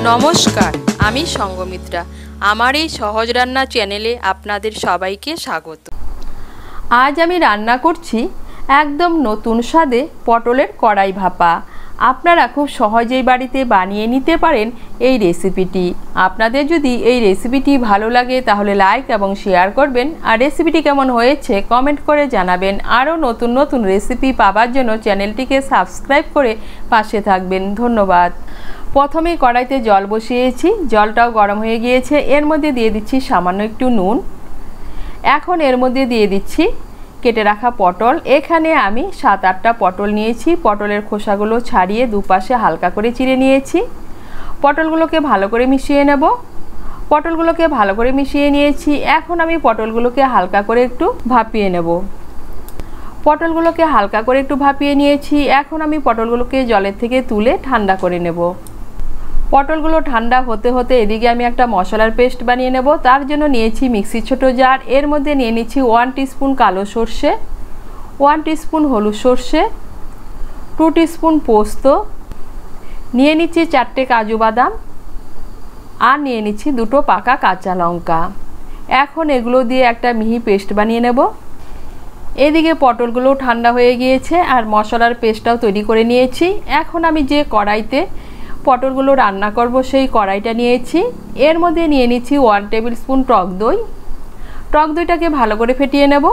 নমস্কার, আমি সঙ্গমিত্রা। আমার এই সহজ রান্না চ্যানেলে আপনাদের সবাইকে স্বাগত। আজ আমি রান্না করছি একদম নতুন স্বাদে পটলের কড়াই ভাপা। আপনারা খুব সহজেই বাড়িতে বানিয়ে নিতে পারেন এই রেসিপিটি। আপনাদের যদি এই রেসিপিটি ভালো লাগে তাহলে লাইক এবং শেয়ার করবেন, আর রেসিপিটি কেমন হয়েছে কমেন্ট করে জানাবেন। আরও নতুন নতুন রেসিপি পাওয়ার জন্য চ্যানেলটিকে সাবস্ক্রাইব করে পাশে থাকবেন। ধন্যবাদ। প্রথমে কড়াইতে জল বসিয়েছি, জলটাও গরম হয়ে গিয়েছে। এর মধ্যে দিয়ে দিচ্ছি সামান্য একটু নুন। এখন এর মধ্যে দিয়ে দিচ্ছি কেটে রাখা পটল। এখানে আমি 7-8টা পটল নিয়েছি। পটলের খোসাগুলো ছাড়িয়ে দুপাশে হালকা করে চিড়ে নিয়েছি। পটলগুলোকে ভালো করে মিশিয়ে নেব। পটলগুলোকে ভালো করে মিশিয়ে নিয়েছি। এখন আমি পটলগুলোকে হালকা করে একটু ভাপিয়ে নেব। পটলগুলোকে হালকা করে একটু ভাপিয়ে নিয়েছি। এখন আমি পটলগুলোকে জলের থেকে তুলে ঠান্ডা করে নেব। পটলগুলো ঠান্ডা হতে হতে এদিকে আমি একটা মশলার পেস্ট বানিয়ে নেব। তার জন্য নিয়েছি মিক্সির ছোট জার। এর মধ্যে নিয়ে নিচ্ছি 1 টিস্পুন কালো সর্ষে, 1 টিস্পুন হলুদ সর্ষে, 2 টিস্পুন পোস্ত, নিয়ে নিচ্ছি 4টে কাজু বাদাম, আর নিয়ে নিচ্ছি 2টো পাকা কাঁচা লঙ্কা। এখন এগুলো দিয়ে একটা মিহি পেস্ট বানিয়ে নেব। এদিকে পটলগুলো ঠান্ডা হয়ে গিয়েছে আর মশলার পেস্টটাও তৈরি করে নিয়েছি। এখন আমি যে কড়াইতে পটলগুলো রান্না করব সেই কড়াইটা নিয়েছি। এর মধ্যে নিয়ে নিচ্ছি 1 টেবিল স্পুন টক দই। টক দইটাকে ভালো করে ফেটিয়ে নেব।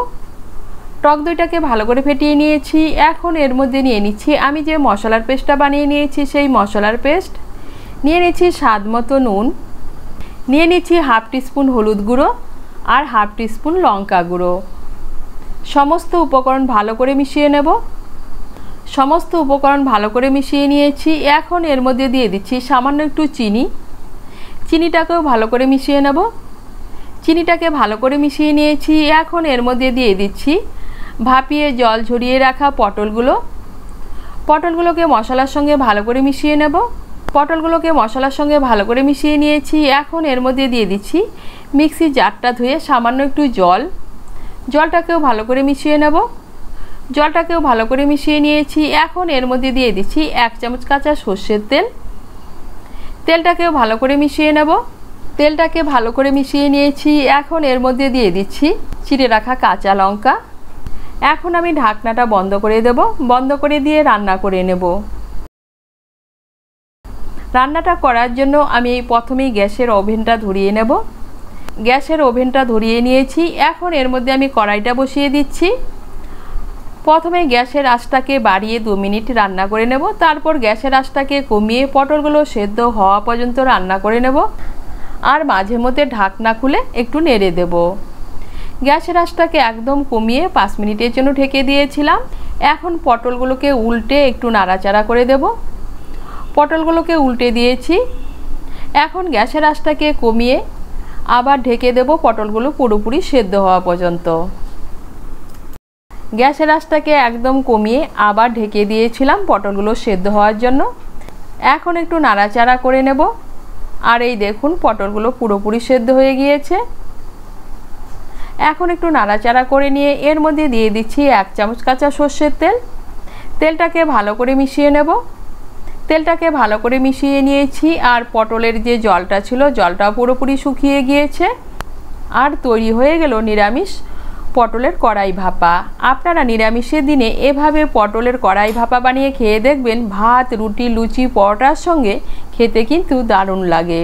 টক দইটাকে ভালো করে ফেটিয়ে নিয়েছি। এখন এর মধ্যে নিয়ে নিচ্ছি আমি যে মশলার পেস্টটা বানিয়ে নিয়েছি সেই মশলার পেস্ট। নিয়ে নিচ্ছি স্বাদ মতো নুন, নিয়ে নিচ্ছি 1/2 টিস্পুন হলুদ গুঁড়ো আর 1/2 টিস্পুন লঙ্কা গুঁড়ো। সমস্ত উপকরণ ভালো করে মিশিয়ে নেব। সমস্ত উপকরণ ভালো করে মিশিয়ে নিয়েছি। এখন এর মধ্যে দিয়ে দিচ্ছি সামান্য একটু চিনি। চিনিটাকেও ভালো করে মিশিয়ে নেব। চিনিটাকে ভালো করে মিশিয়ে নিয়েছি। এখন এর মধ্যে দিয়ে দিচ্ছি ভাপিয়ে জল ঝরিয়ে রাখা পটলগুলো। পটলগুলোকে মশলার সঙ্গে ভালো করে মিশিয়ে নেব। পটলগুলোকে মশলার সঙ্গে ভালো করে মিশিয়ে নিয়েছি। এখন এর মধ্যে দিয়ে দিচ্ছি মিক্সির জারটা ধুয়ে সামান্য একটু জল। জলটাকেও ভালো করে মিশিয়ে নেব। জলটাকেও ভালো করে মিশিয়ে নিয়েছি। এখন এর মধ্যে দিয়ে দিচ্ছি 1 চামচ কাঁচা সর্ষের তেল। তেলটাকেও ভালো করে মিশিয়ে নেব। তেলটাকে ভালো করে মিশিয়ে নিয়েছি। এখন এর মধ্যে দিয়ে দিচ্ছি চিড়ে রাখা কাঁচা লঙ্কা। এখন আমি ঢাকনাটা বন্ধ করে দেব। বন্ধ করে দিয়ে রান্না করে নেব। রান্নাটা করার জন্য আমি প্রথমেই গ্যাসের ওভেনটা ধরিয়ে নেব। গ্যাসের ওভেনটা ধরিয়ে নিয়েছি। এখন এর মধ্যে আমি কড়াইটা বসিয়ে দিচ্ছি। প্রথমে গ্যাসের আঁচটাকে বাড়িয়ে 2 মিনিট রান্না করে নেব। তারপর গ্যাসের আঁচটাকে কমিয়ে পটলগুলো সেদ্ধ হওয়া পর্যন্ত রান্না করে নেব, আর মাঝে মধ্যে ঢাকনা খুলে একটু নেড়ে দেব। গ্যাসের আঁচটাকে একদম কমিয়ে 5 মিনিটের জন্য ঢেকে দিয়েছিলাম। এখন পটলগুলোকে উল্টে একটু নাড়াচাড়া করে দেব। পটলগুলোকে উল্টে দিয়েছি। এখন গ্যাসের আঁচটাকে কমিয়ে আবার ঢেকে দেব পটলগুলো পুরোপুরি সেদ্ধ হওয়া পর্যন্ত। গ্যাসের আঁচটাকে একদম কমিয়ে আবার ঢেকে দিয়েছিলাম পটলগুলো সেদ্ধ হওয়ার জন্য। এখন একটু নাড়াচাড়া করে নেব। আর এই দেখুন পটলগুলো পুরোপুরি সেদ্ধ হয়ে গিয়েছে। এখন একটু নাড়াচাড়া করে নিয়ে এর মধ্যে দিয়ে দিচ্ছি 1 চামচ কাঁচা সর্ষের তেল। তেলটাকে ভালো করে মিশিয়ে নেব। তেলটাকে ভালো করে মিশিয়ে নিয়েছি। আর পটলের যে জলটা ছিল জলটাও পুরোপুরি শুকিয়ে গিয়েছে। আর তৈরি হয়ে গেল নিরামিষ পটলের কড়াই ভাপা। আপনারা নিরামিষের দিনে এভাবে পটলের কড়াই ভাপা বানিয়ে খেয়ে দেখবেন। ভাত, রুটি, লুচি, পরোটার সঙ্গে খেতে কিন্তু দারুণ লাগে।